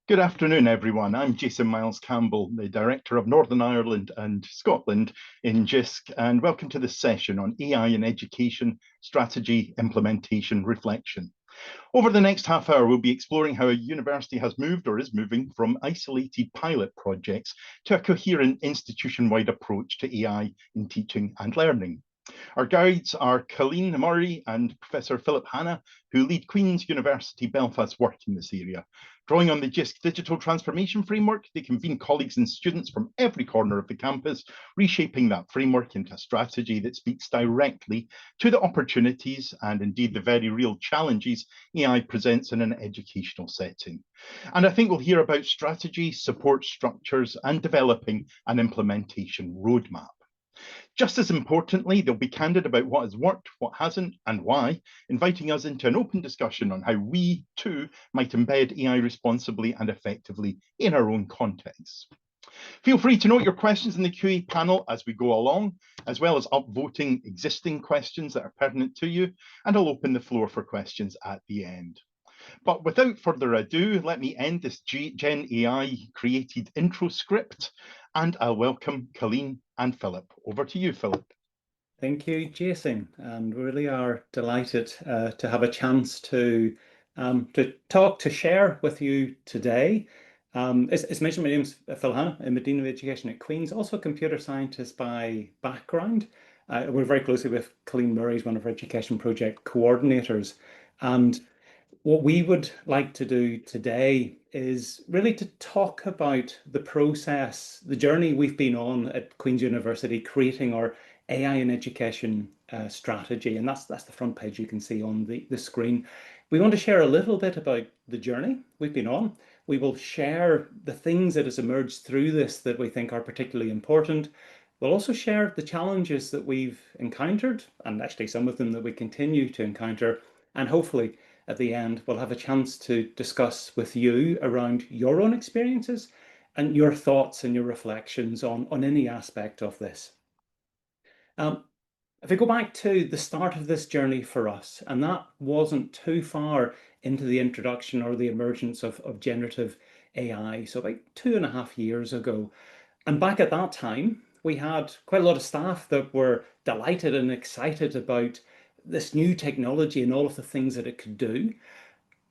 Good afternoon, everyone. I'm Jason Miles Campbell, the Director of Northern Ireland and Scotland in Jisc, and welcome to this session on AI in Education, Strategy, Implementation, Reflection. Over the next half hour, we'll be exploring how a university has moved or is moving from isolated pilot projects to a coherent institution-wide approach to AI in teaching and learning. Our guides are Colleen Murray and Professor Philip Hanna, who lead Queen's University Belfast's work in this area. Drawing on the Jisc digital transformation framework, they convene colleagues and students from every corner of the campus, reshaping that framework into a strategy that speaks directly to the opportunities and indeed the very real challenges AI presents in an educational setting. And I think we'll hear about strategy, support structures, and developing an implementation roadmap. Just as importantly, they'll be candid about what has worked, what hasn't, and why, inviting us into an open discussion on how we, too, might embed AI responsibly and effectively in our own contexts. Feel free to note your questions in the QA panel as we go along, as well as upvoting existing questions that are pertinent to you, and I'll open the floor for questions at the end. But without further ado, let me end this Gen AI created intro script, and I'll welcome Colleen and Philip. Over to you, Philip. Thank you, Jason, and we really are delighted to have a chance to share with you today. As mentioned, my name's Phil Hanna. I'm a Dean of Education at Queen's, also a computer scientist by background. We're very closely with Colleen Murray, who's one of our education project coordinators. And what we would like to do today is really to talk about the process, the journey we've been on at Queen's University, creating our AI in education strategy. And that's the front page you can see on the screen. We want to share a little bit about the journey we've been on. We will share the things that has emerged through this that we think are particularly important. We'll also share the challenges that we've encountered, and actually some of them that we continue to encounter, and hopefully at the end, we'll have a chance to discuss with you around your own experiences and your thoughts and your reflections on any aspect of this. If we go back to the start of this journey for us, and that wasn't too far into the introduction or the emergence of generative AI, so about 2.5 years ago. And back at that time, we had quite a lot of staff that were delighted and excited about this new technology and all of the things that it could do.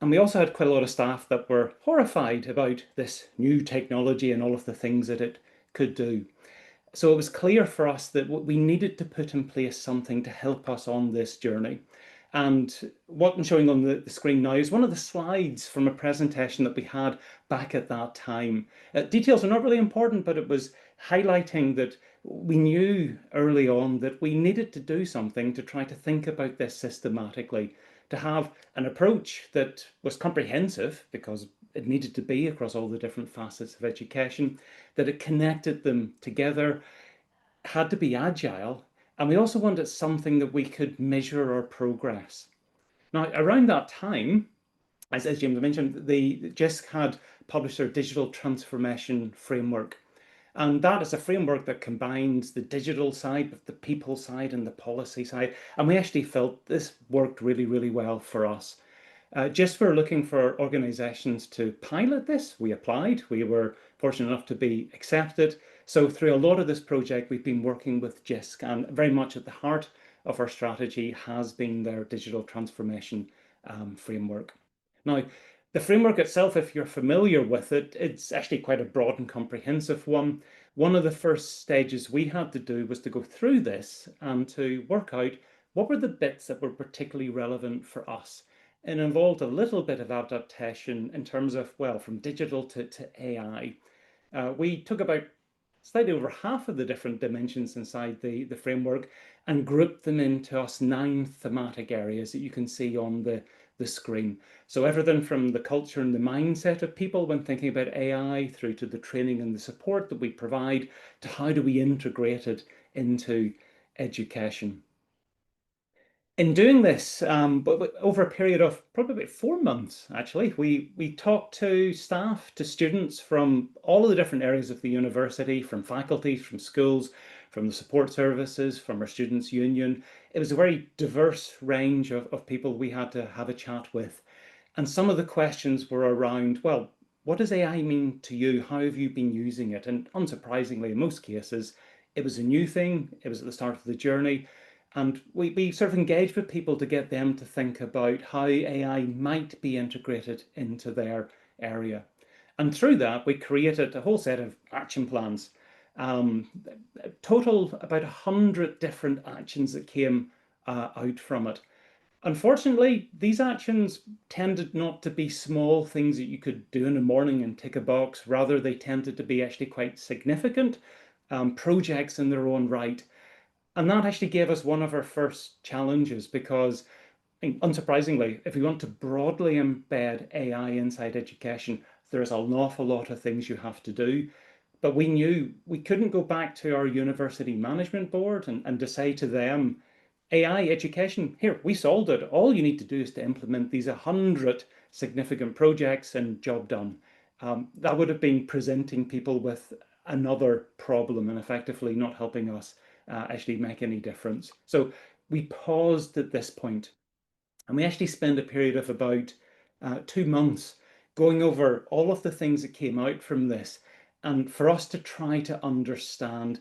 And we also had quite a lot of staff that were horrified about this new technology and all of the things that it could do. So it was clear for us that we needed to put in place something to help us on this journey. And what I'm showing on the screen now is one of the slides from a presentation that we had back at that time. Details are not really important, but it was highlighting that we knew early on that we needed to do something to try to think about this systematically, to have an approach that was comprehensive because it needed to be across all the different facets of education, that it connected them together, had to be agile, and we also wanted something that we could measure our progress. Now, around that time, as James mentioned, the Jisc had published their digital transformation framework. And that is a framework that combines the digital side with the people side and the policy side. And we actually felt this worked really, really well for us. Just for looking for organizations to pilot this, we applied. We were fortunate enough to be accepted. So through a lot of this project, we've been working with Jisc, and very much at the heart of our strategy has been their digital transformation framework. Now, the framework itself, if you're familiar with it, it's actually quite a broad and comprehensive one. One of the first stages we had to do was to go through this and to work out what were the bits that were particularly relevant for us. It involved a little bit of adaptation in terms of, well, from digital to AI. We took about slightly over half of the different dimensions inside the framework and grouped them into 9 thematic areas that you can see on the screen. So everything from the culture and the mindset of people when thinking about AI, through to the training and the support that we provide, to how do we integrate it into education. In doing this, but over a period of probably about 4 months, actually, we talked to staff, to students from all of the different areas of the university, from faculty, from schools, from the support services, from our students' union. It was a very diverse range of people we had to have a chat with. And some of the questions were around, well, what does AI mean to you? How have you been using it? And unsurprisingly, in most cases, it was a new thing. It was at the start of the journey. And we sort of engaged with people to get them to think about how AI might be integrated into their area. And through that, we created a whole set of action plans. Total about 100 different actions that came out from it. Unfortunately, these actions tended not to be small things that you could do in the morning and tick a box. Rather, they tended to be actually quite significant projects in their own right. And that actually gave us one of our first challenges because, unsurprisingly, if we want to broadly embed AI inside education, there's an awful lot of things you have to do. But we knew we couldn't go back to our university management board and to say to them, AI education, here, we solved it. All you need to do is to implement these 100 significant projects and job done. That would have been presenting people with another problem and effectively not helping us actually make any difference. So we paused at this point, and we actually spent a period of about 2 months going over all of the things that came out from this, and for us to try to understand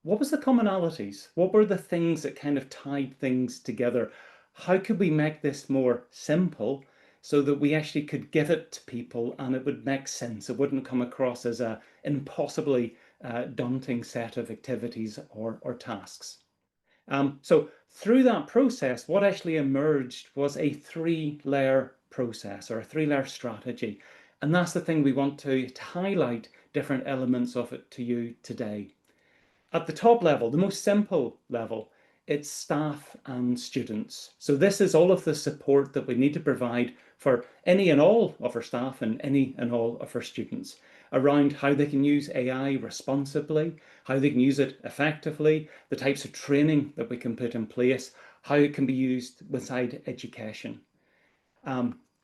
what was the commonalities, what were the things that kind of tied things together, how could we make this more simple so that we actually could give it to people and it would make sense. It wouldn't come across as an impossibly daunting set of activities or tasks. So through that process, what actually emerged was a 3-layer process or a 3-layer strategy. And that's the thing we want to highlight different elements of it to you today. At the top level, the most simple level, it's staff and students. So this is all of the support that we need to provide for any and all of our staff and any and all of our students around how they can use AI responsibly, how they can use it effectively, the types of training that we can put in place, how it can be used inside education.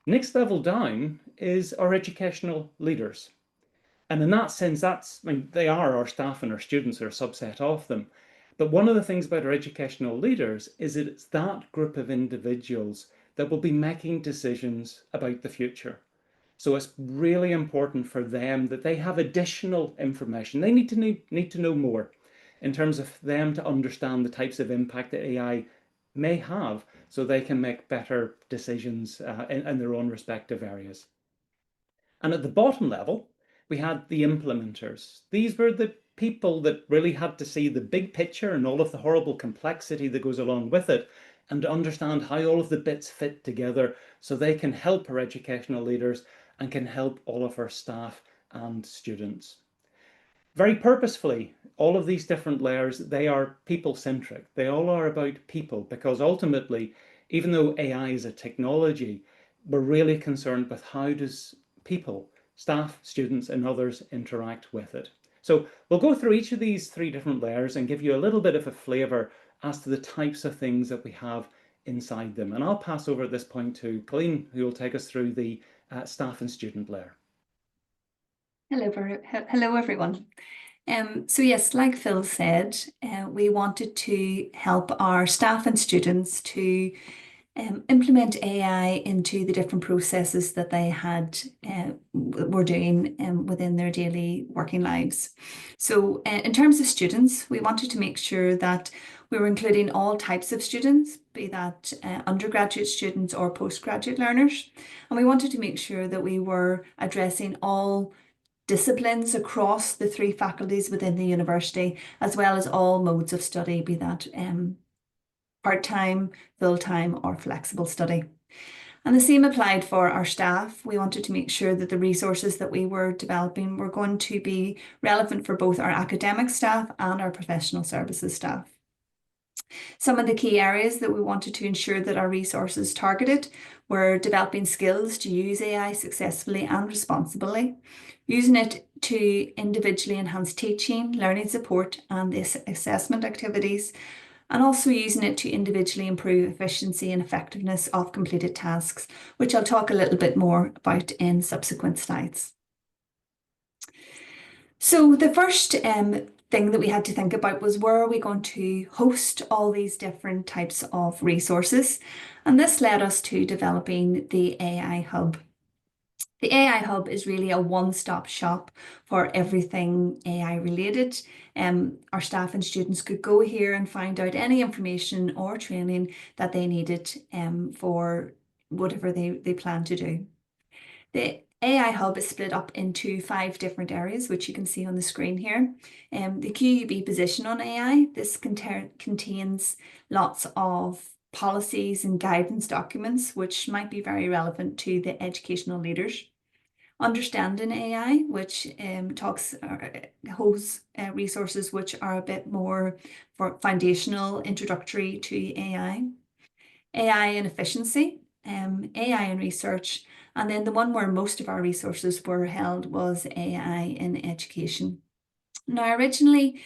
Next level down is our educational leaders. And in that sense, they are our staff and our students are a subset of them. But one of the things about our educational leaders is that it's that group of individuals that will be making decisions about the future. So it's really important for them that they have additional information. They need to know more in terms of them to understand the types of impact that AI may have so they can make better decisions in their own respective areas. And at the bottom level, we had the implementers. These were the people that really had to see the big picture and all of the horrible complexity that goes along with it and to understand how all of the bits fit together so they can help our educational leaders and can help all of our staff and students. Very purposefully, all of these different layers, they are people-centric. They all are about people because ultimately, even though AI is a technology, we're really concerned with how does people, staff, students, and others interact with it. So we'll go through each of these 3 different layers and give you a little bit of a flavor as to the types of things that we have inside them. And I'll pass over at this point to Colleen, who will take us through the staff and student layer. Hello everyone. So yes, like Phil said, we wanted to help our staff and students to implement AI into the different processes that they were doing within their daily working lives. So in terms of students, we wanted to make sure that we were including all types of students, be that undergraduate students or postgraduate learners. And we wanted to make sure that we were addressing all disciplines across the 3 faculties within the university, as well as all modes of study, be that part-time, full-time or flexible study. And the same applied for our staff. We wanted to make sure that the resources that we were developing were going to be relevant for both our academic staff and our professional services staff. Some of the key areas that we wanted to ensure that our resources targeted were developing skills to use AI successfully and responsibly, using it to individually enhance teaching, learning support and assessment activities, and also using it to individually improve efficiency and effectiveness of completed tasks, which I'll talk a little bit more about in subsequent slides. So the first thing that we had to think about was where are we going to host all these different types of resources? And this led us to developing the AI Hub. The AI Hub is really a one-stop shop for everything AI related. Our staff and students could go here and find out any information or training that they needed for whatever they plan to do. The AI Hub is split up into 5 different areas, which you can see on the screen here. The QUB position on AI, this contains lots of policies and guidance documents, which might be very relevant to the educational leaders. Understanding AI, which holds resources which are a bit more for foundational, introductory to AI. AI and efficiency, AI and research, and then the one where most of our resources were held was AI in education. Now, originally,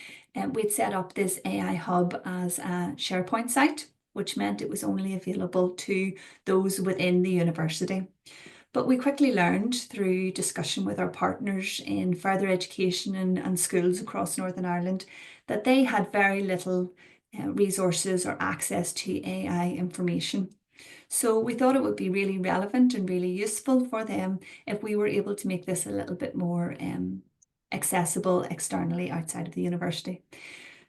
we'd set up this AI Hub as a SharePoint site, which meant it was only available to those within the university. But we quickly learned through discussion with our partners in further education and schools across Northern Ireland that they had very little resources or access to AI information. So we thought it would be really relevant and really useful for them if we were able to make this a little bit more accessible externally outside of the university.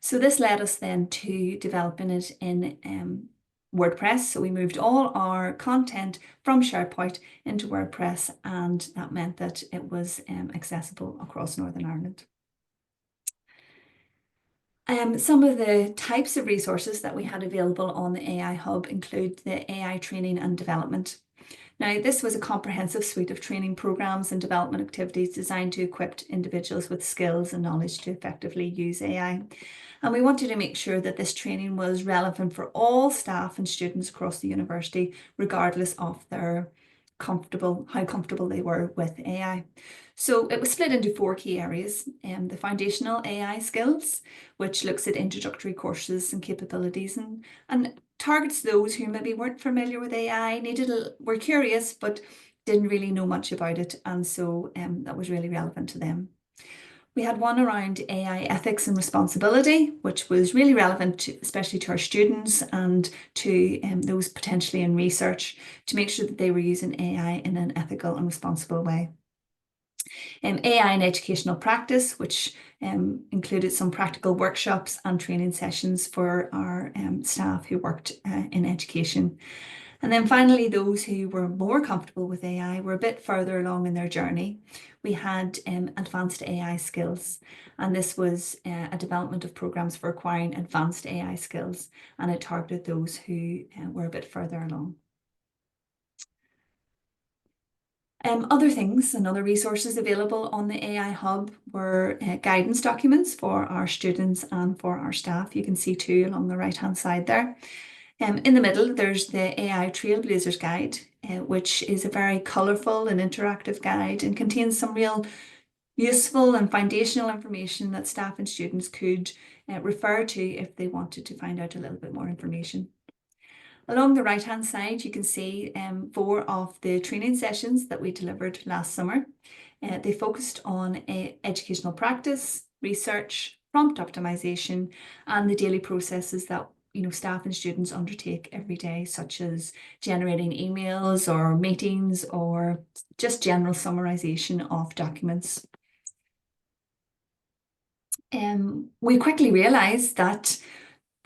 So this led us then to developing it in WordPress. So we moved all our content from SharePoint into WordPress, and that meant that it was accessible across Northern Ireland. Some of the types of resources that we had available on the AI Hub include the AI training and development. Now, this was a comprehensive suite of training programs and development activities designed to equip individuals with skills and knowledge to effectively use AI. And we wanted to make sure that this training was relevant for all staff and students across the university, regardless of how comfortable they were with AI. So it was split into 4 key areas. The foundational AI skills, which looks at introductory courses and capabilities and targets those who maybe weren't familiar with AI, were curious, but didn't really know much about it. And so that was really relevant to them. We had one around AI ethics and responsibility, which was really relevant, especially to our students and to those potentially in research, to make sure that they were using AI in an ethical and responsible way. AI in educational practice, which included some practical workshops and training sessions for our staff who worked in education. And then finally, those who were more comfortable with AI were a bit further along in their journey. We had advanced AI skills, and this was a development of programs for acquiring advanced AI skills, and it targeted those who were a bit further along. Other things and other resources available on the AI Hub were guidance documents for our students and for our staff. You can see 2 along the right-hand side there. In the middle, there's the AI Trailblazers Guide, which is a very colourful and interactive guide and contains some real useful and foundational information that staff and students could refer to if they wanted to find out a little bit more information. Along the right-hand side, you can see 4 of the training sessions that we delivered last summer. They focused on educational practice, research, prompt optimization, and the daily processes that staff and students undertake every day, such as generating emails or meetings or just general summarization of documents. We quickly realized that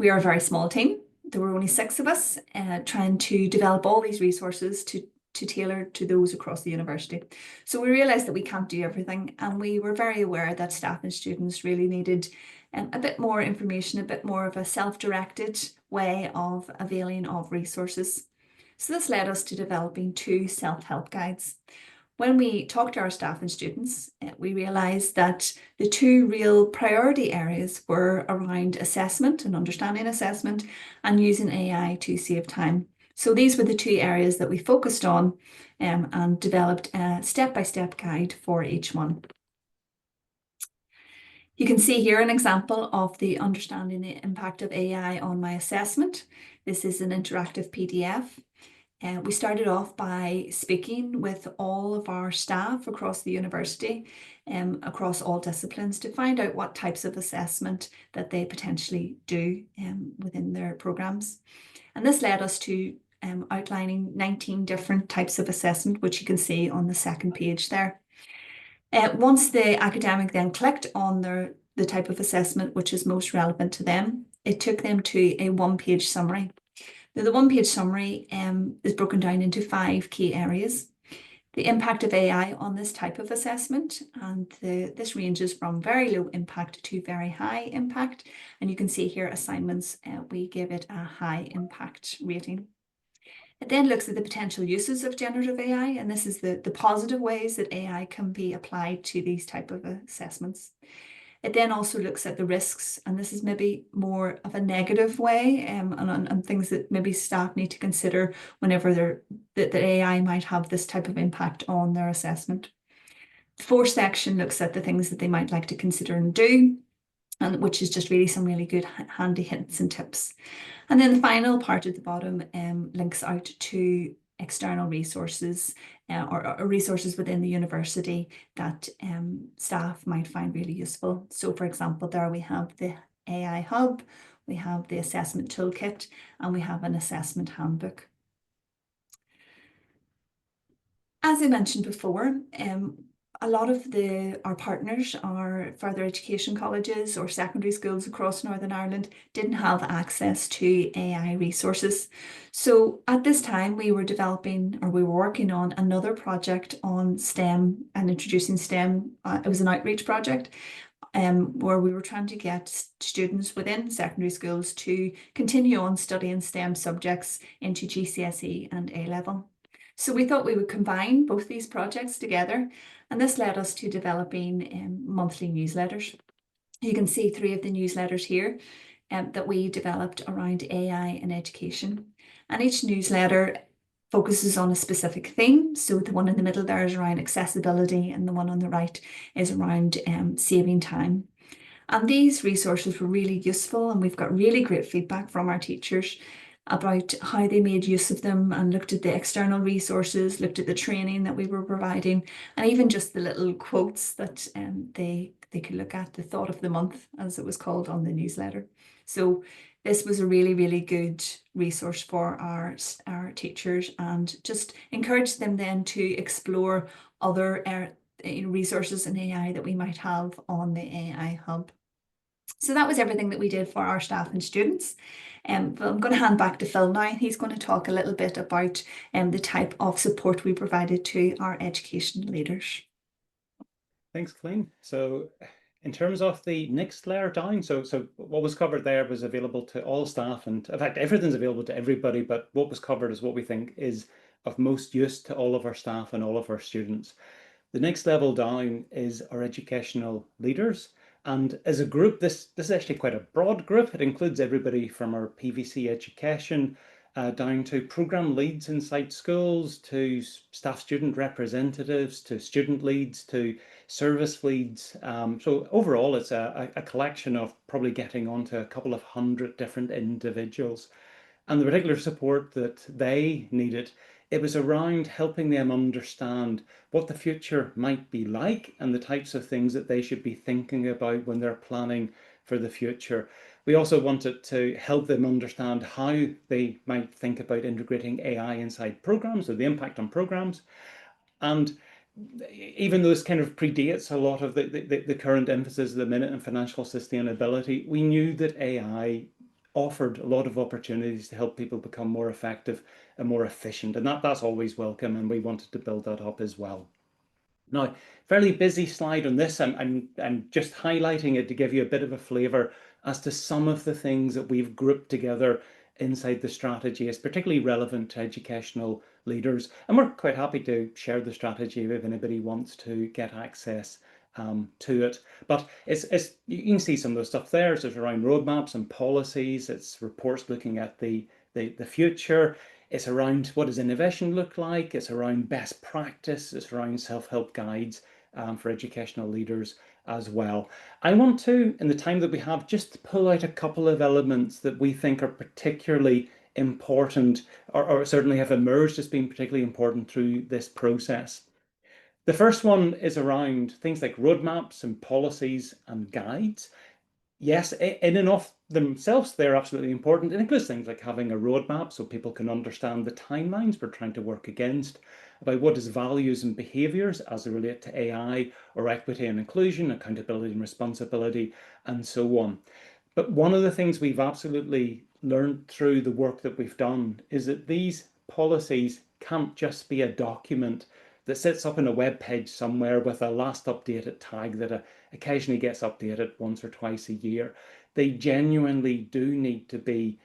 we are a very small team. There were only 6 of us trying to develop all these resources to tailor to those across the university. So we realized that we can't do everything, and we were very aware that staff and students really needed a bit more information, a bit more of a self-directed way of availing of resources. So this led us to developing 2 self-help guides. When we talked to our staff and students, we realised that the 2 real priority areas were around assessment and understanding assessment and using AI to save time. So these were the 2 areas that we focused on and developed a step-by-step guide for each one. You can see here an example of the understanding the impact of AI on my assessment. This is an interactive PDF. We started off by speaking with all of our staff across the university, across all disciplines, to find out what types of assessment that they potentially do within their programs. And this led us to outlining 19 different types of assessment, which you can see on the second page there. Once the academic then clicked on the type of assessment which is most relevant to them, it took them to a one-page summary. Now, the one-page summary is broken down into 5 key areas. The impact of AI on this type of assessment, and this ranges from very low impact to very high impact. And you can see here assignments, we give it a high impact rating. It then looks at the potential uses of generative AI, and this is the positive ways that AI can be applied to these type of assessments. It then also looks at the risks, and this is maybe more of a negative way, and things that maybe staff need to consider whenever that AI might have this type of impact on their assessment. The 4th section looks at the things that they might like to consider and do, and which is just really some really good handy hints and tips. And then the final part at the bottom links out to external resources or resources within the university that staff might find really useful. So for example, there we have the AI Hub, we have the assessment toolkit, and we have an assessment handbook. As I mentioned before, a lot of our partners are further education colleges or secondary schools across Northern Ireland didn't have access to AI resources. So at this time we were working on another project on STEM and introducing STEM. It was an outreach project where we were trying to get students within secondary schools to continue on studying STEM subjects into GCSE and A-level. So we thought we would combine both these projects together, and this led us to developing monthly newsletters. You can see 3 of the newsletters here that we developed around AI and education. And each newsletter focuses on a specific theme. So the one in the middle there is around accessibility, and the one on the right is around saving time. And these resources were really useful, and we've got really great feedback from our teachers about how they made use of them and looked at the external resources, looked at the training that we were providing, and even just the little quotes that they could look at, the thought of the month, as it was called on the newsletter. So this was a really, really good resource for our teachers, and just encouraged them then to explore other resources in AI that we might have on the AI Hub. So that was everything that we did for our staff and students. But I'm going to hand back to Phil now. He's going to talk a little bit about the type of support we provided to our education leaders. Thanks, Colleen. So in terms of the next layer down, so what was covered there was available to all staff, and in fact everything's available to everybody, but what was covered is what we think is of most use to all of our staff and all of our students. The next level down is our educational leaders. And as a group, this is actually quite a broad group. It includes everybody from our PVC education down to program leads inside schools, to staff student representatives, to student leads, to service leads. So overall, it's a collection of probably getting onto a couple of 100 different individuals. And the particular support that they needed, it was around helping them understand what the future might be like and the types of things that they should be thinking about when they're planning for the future. We also wanted to help them understand how they might think about integrating AI inside programs, or the impact on programs. And even though this kind of predates a lot of the current emphasis at the minute on financial sustainability, we knew that AI offered a lot of opportunities to help people become more effective and more efficient, and that's always welcome, and we wanted to build that up as well. Now, fairly busy slide on this. I'm just highlighting it to give you a bit of a flavour as to some of the things that we've grouped together inside the strategy as particularly relevant to educational leaders, and we're quite happy to share the strategy if anybody wants to get access to it. But it's you can see some of the stuff there. So it's around roadmaps and policies. It's reports looking at the future. It's around what does innovation look like. It's around best practice. It's around self-help guides for educational leaders as well. I want to, in the time that we have, just pull out a couple of elements that we think are particularly important, or certainly have emerged as being particularly important through this process. The first one is around things like roadmaps and policies and guides. yes, in and of themselves, they're absolutely important. It includes things like having a roadmap so people can understand the timelines we're trying to work against, about what is values and behaviors as they relate to AI or equity and inclusion, accountability and responsibility, and so on. But one of the things we've absolutely learned through the work that we've done is that these policies can't just be a document that sits up in a web page somewhere with a last updated tag that occasionally gets updated once or twice a year. They genuinely do need to be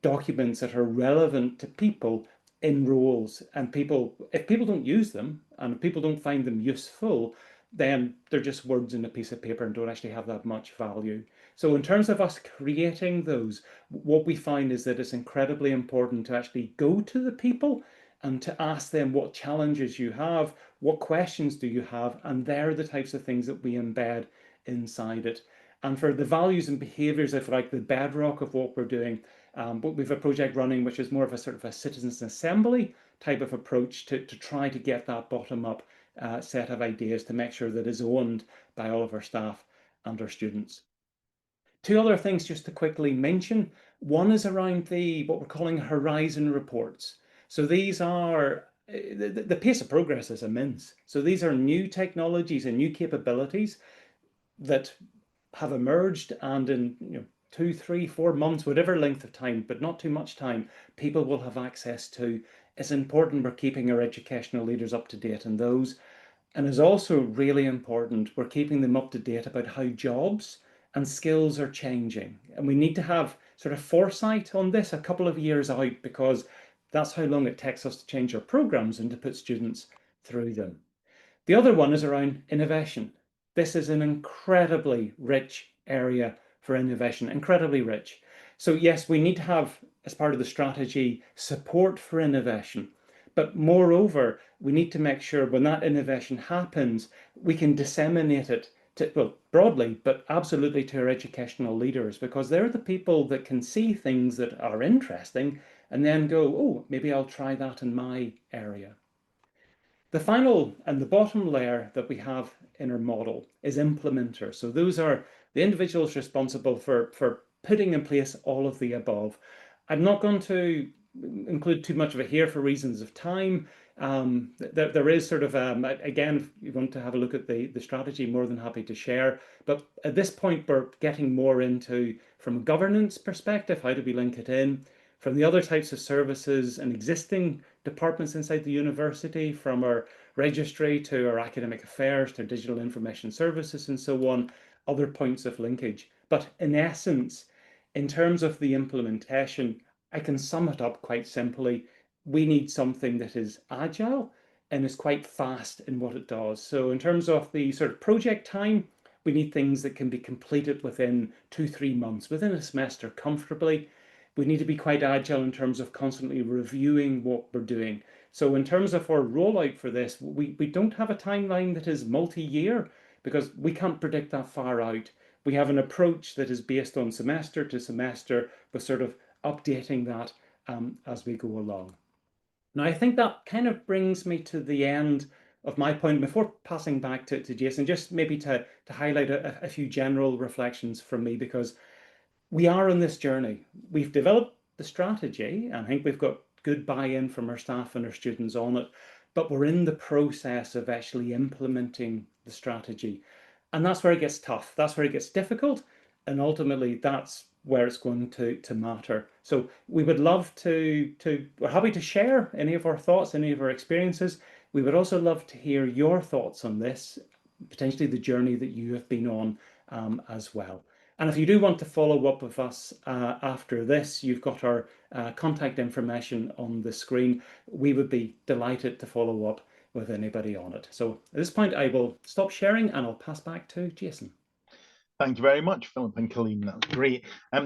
documents that are relevant to people in roles, and people, if people don't use them and if people don't find them useful, then they're just words in a piece of paper and don't actually have that much value. So in terms of us creating those, what we find is that it's incredibly important to actually go to the people and to ask them what challenges you have, what questions do you have, and they're the types of things that we embed inside it. And for the values and behaviors, if like the bedrock of what we're doing, but we've a project running which is more of a sort of a citizens assembly type of approach to try to get that bottom up set of ideas to make sure that is owned by all of our staff and our students. Two other things just to quickly mention. One is around the what we're calling horizon reports. So these are the pace of progress is immense. So these are new technologies and new capabilities that have emerged, and in 2, 3, 4 months, whatever length of time, but not too much time, people will have access to. It's important we're keeping our educational leaders up to date on those. And it's also really important we're keeping them up to date about how jobs and skills are changing. And we need to have sort of foresight on this a couple of years out, because that's how long it takes us to change our programs and to put students through them. The other one is around innovation. This is an incredibly rich area for innovation, incredibly rich. So yes, we need to have, as part of the strategy, support for innovation. But moreover, we need to make sure when that innovation happens, we can disseminate it to, well, broadly, but absolutely to our educational leaders, because they're the people that can see things that are interesting and then go, oh, maybe I'll try that in my area. The final and the bottom layer that we have in our model is implementers. So those are the individuals responsible for putting in place all of the above. I'm not going to include too much of it here for reasons of time. There is sort of, again, if you want to have a look at the strategy, more than happy to share. But at this point, we're getting more into, from a governance perspective, how do we link it in? From the other types of services and existing departments inside the university, from our registry to our academic affairs to digital information services and so on, other points of linkage. But in essence, in terms of the implementation, I can sum it up quite simply. We need something that is agile and is quite fast in what it does. So in terms of the sort of project time, we need things that can be completed within 2, 3 months, within a semester comfortably. We need to be quite agile in terms of constantly reviewing what we're doing. So in terms of our rollout for this, we don't have a timeline that is multi-year, because we can't predict that far out. We have an approach that is based on semester to semester, with sort of updating that as we go along. Now, I think that kind of brings me to the end of my point. Before passing back to Jason, just maybe to highlight a few general reflections from me, because we are on this journey. We've developed the strategy, and I think we've got good buy-in from our staff and our students on it, but we're in the process of actually implementing the strategy. And that's where it gets tough. That's where it gets difficult. And ultimately, that's where it's going to matter. So we would love we're happy to share any of our thoughts, any of our experiences. We would also love to hear your thoughts on this, potentially the journey that you have been on as well. And if you do want to follow up with us after this, you've got our contact information on the screen. We would be delighted to follow up with anybody on it. So at this point, I will stop sharing and I'll pass back to Jason. Thank you very much, Philip and Colleen. That was great.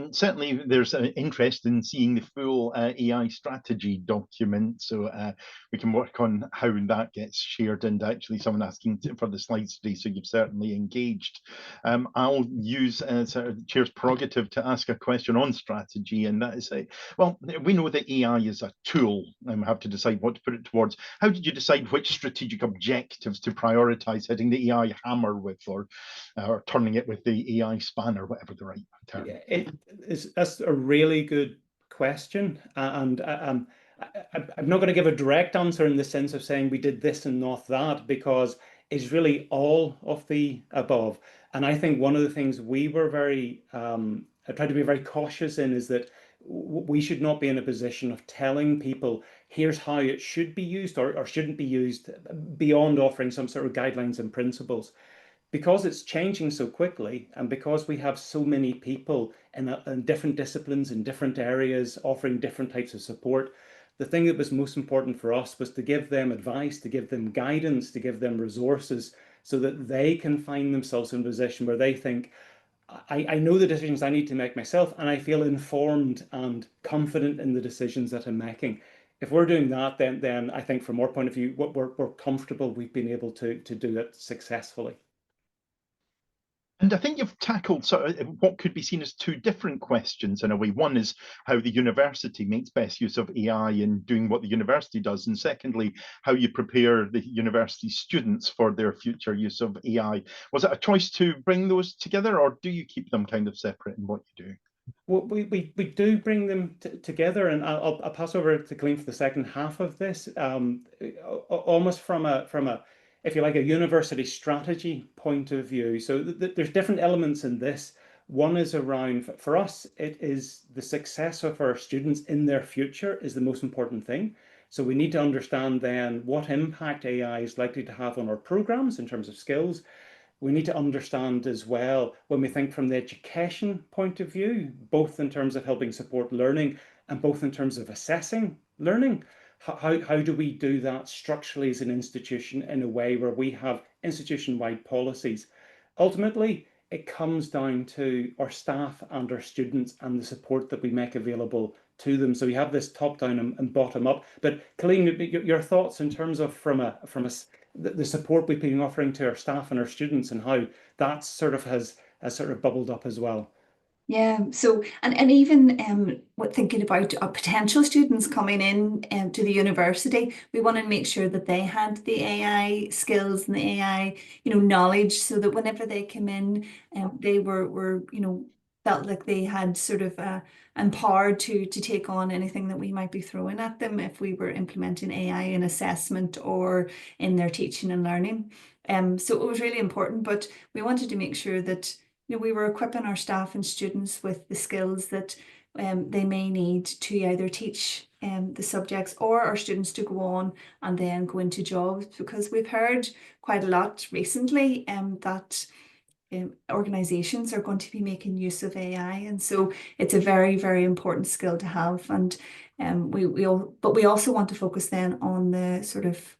Certainly, there's an interest in seeing the full AI strategy document, so we can work on how that gets shared. And actually, someone asking for the slides today, so you've certainly engaged. I'll use sort of the chair's prerogative to ask a question on strategy, and that is, well, we know that AI is a tool, and we have to decide what to put it towards. How did you decide which strategic objectives to prioritise hitting the AI hammer with, or turning it with the the AI span, or whatever the right term. That's a really good question, and I'm not going to give a direct answer in the sense of saying we did this and not that, because it's really all of the above. And I think one of the things we were I tried to be very cautious in is that we should not be in a position of telling people here's how it should be used or shouldn't be used, beyond offering some sort of guidelines and principles. Because it's changing so quickly, and because we have so many people in different disciplines, in different areas, offering different types of support, the thing that was most important for us was to give them advice, to give them guidance, to give them resources, so that they can find themselves in a position where they think, I know the decisions I need to make myself, and I feel informed and confident in the decisions that I'm making. If we're doing that, then I think from our point of view, we're comfortable we've been able to do it successfully. And I think you've tackled sort of what could be seen as two different questions in a way. One is how the university makes best use of AI in doing what the university does. And secondly, how you prepare the university students for their future use of AI. Was it a choice to bring those together, or do you keep them kind of separate in what you do? Well, we do bring them together, and I'll pass over to Colleen for the second half of this. Almost from a if you like, a university strategy point of view. So there's different elements in this. One is around, for us, it is the success of our students in their future is the most important thing. So we need to understand then what impact AI is likely to have on our programs in terms of skills. We need to understand as well, when we think from the education point of view, both in terms of helping support learning and both in terms of assessing learning, how do we do that structurally as an institution in a way where we have institution-wide policies? Ultimately, it comes down to our staff and our students and the support that we make available to them. So we have this top-down and bottom-up. But Colleen, your thoughts in terms of the support we've been offering to our staff and our students, and how that has sort of bubbled up as well. Yeah, so and even thinking about our potential students coming in to the university, we want to make sure that they had the AI skills and the AI, knowledge, so that whenever they came in, they were felt like they had sort of empowered to take on anything that we might be throwing at them if we were implementing AI in assessment or in their teaching and learning. So it was really important, but we wanted to make sure that we were equipping our staff and students with the skills that they may need to either teach the subjects, or our students to go on and then go into jobs, because we've heard quite a lot recently that organizations are going to be making use of AI, and so it's a very, very important skill to have. And but we also want to focus then on the sort of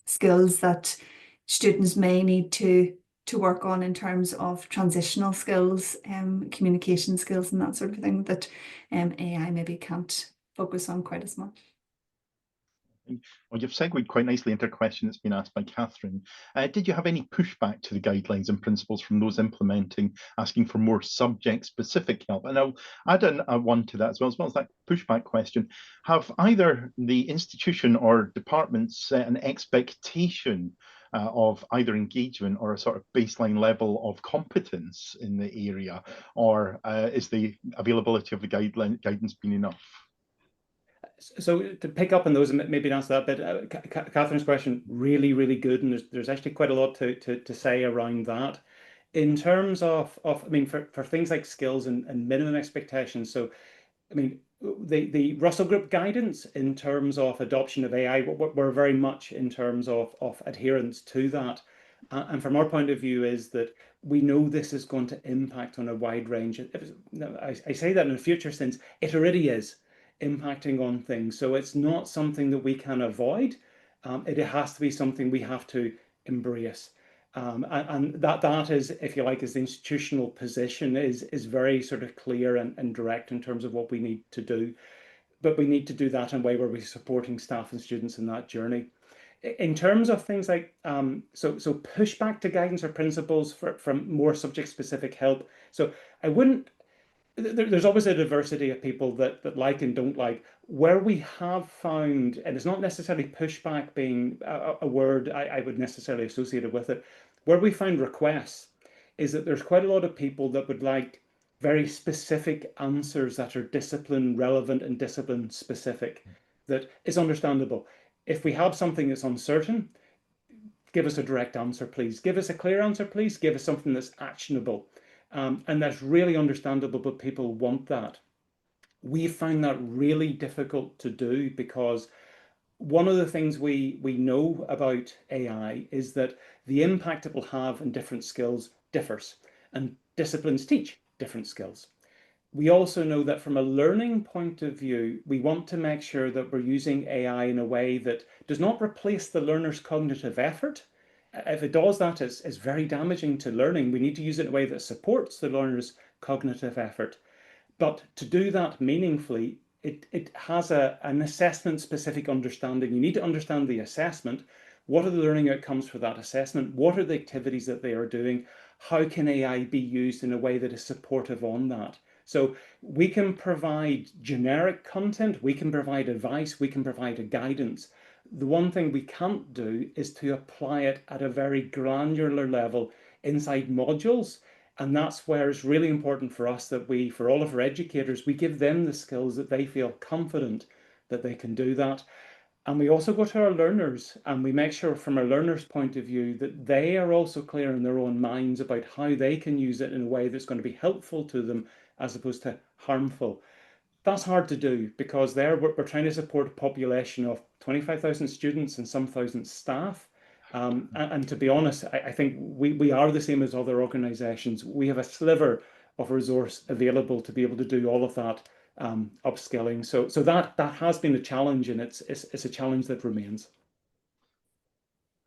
skills that students may need to work on in terms of transitional skills, communication skills, and that sort of thing that AI maybe can't focus on quite as much. Well, you've segued quite nicely into a question that's been asked by Catherine. Did you have any pushback to the guidelines and principles from those implementing, asking for more subject-specific help? And I'll add a one to that as well as that pushback question. Have either the institution or department set an expectation of either engagement or a sort of baseline level of competence in the area, or is the availability of the guidance been enough? So to pick up on those and maybe answer that bit, Catherine's question, really, really good, and there's actually quite a lot to say around that. In terms of I mean, for things like skills and minimum expectations. So, I mean, the Russell Group guidance in terms of adoption of AI, we're very much in terms of adherence to that. And from our point of view is that we know this is going to impact on a wide range. I say that in a future sense, it already is impacting on things. So it's not something that we can avoid. It has to be something we have to embrace. And that is, if you like, is the institutional position is very sort of clear and direct in terms of what we need to do. But we need to do that in a way where we're supporting staff and students in that journey. In terms of things like, so pushback to guidance or principles from more subject-specific help. So I wouldn't, there's always a diversity of people that like and don't like. Where we have found, and it's not necessarily pushback being a word I would necessarily associate it with it, where we find requests is that there's quite a lot of people that would like very specific answers that are discipline relevant and discipline specific. That is understandable. If we have something that's uncertain, give us a direct answer, please. Give us a clear answer, please. Give us something that's actionable. And that's really understandable, but people want that. We found that really difficult to do because one of the things we know about AI is that the impact it will have on different skills differs, and disciplines teach different skills. We also know that from a learning point of view, we want to make sure that we're using AI in a way that does not replace the learner's cognitive effort. If it does that, it's very damaging to learning. We need to use it in a way that supports the learner's cognitive effort. But to do that meaningfully, it has an assessment-specific understanding. You need to understand the assessment. What are the learning outcomes for that assessment? What are the activities that they are doing? How can AI be used in a way that is supportive on that? So we can provide generic content, we can provide advice, we can provide a guidance. The one thing we can't do is to apply it at a very granular level inside modules. And that's where it's really important for us that we, for all of our educators, we give them the skills that they feel confident that they can do that. And we also go to our learners and we make sure from our learners' point of view that they are also clear in their own minds about how they can use it in a way that's going to be helpful to them as opposed to harmful. That's hard to do because there we're trying to support a population of 25,000 students and some thousand staff. And to be honest, I think we are the same as other organizations. We have a sliver of resource available to be able to do all of that upskilling. So that has been a challenge, and it's a challenge that remains.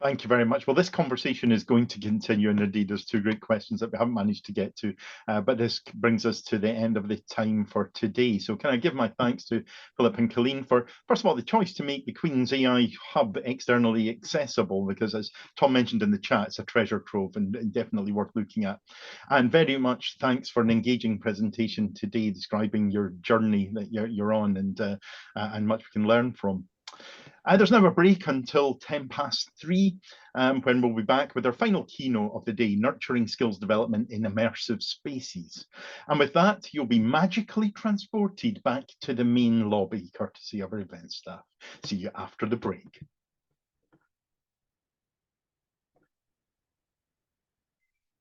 Thank you very much. Well, this conversation is going to continue, and indeed there's two great questions that we haven't managed to get to, but this brings us to the end of the time for today. So can I give my thanks to Philip and Colleen for, first of all, the choice to make the Queen's AI Hub externally accessible, because as Tom mentioned in the chat, it's a treasure trove and definitely worth looking at. And very much thanks for an engaging presentation today describing your journey that you're on, and much we can learn from. There's now a break until 3:10, when we'll be back with our final keynote of the day, Nurturing Skills Development in Immersive Spaces. And with that, you'll be magically transported back to the main lobby, courtesy of our event staff. See you after the break.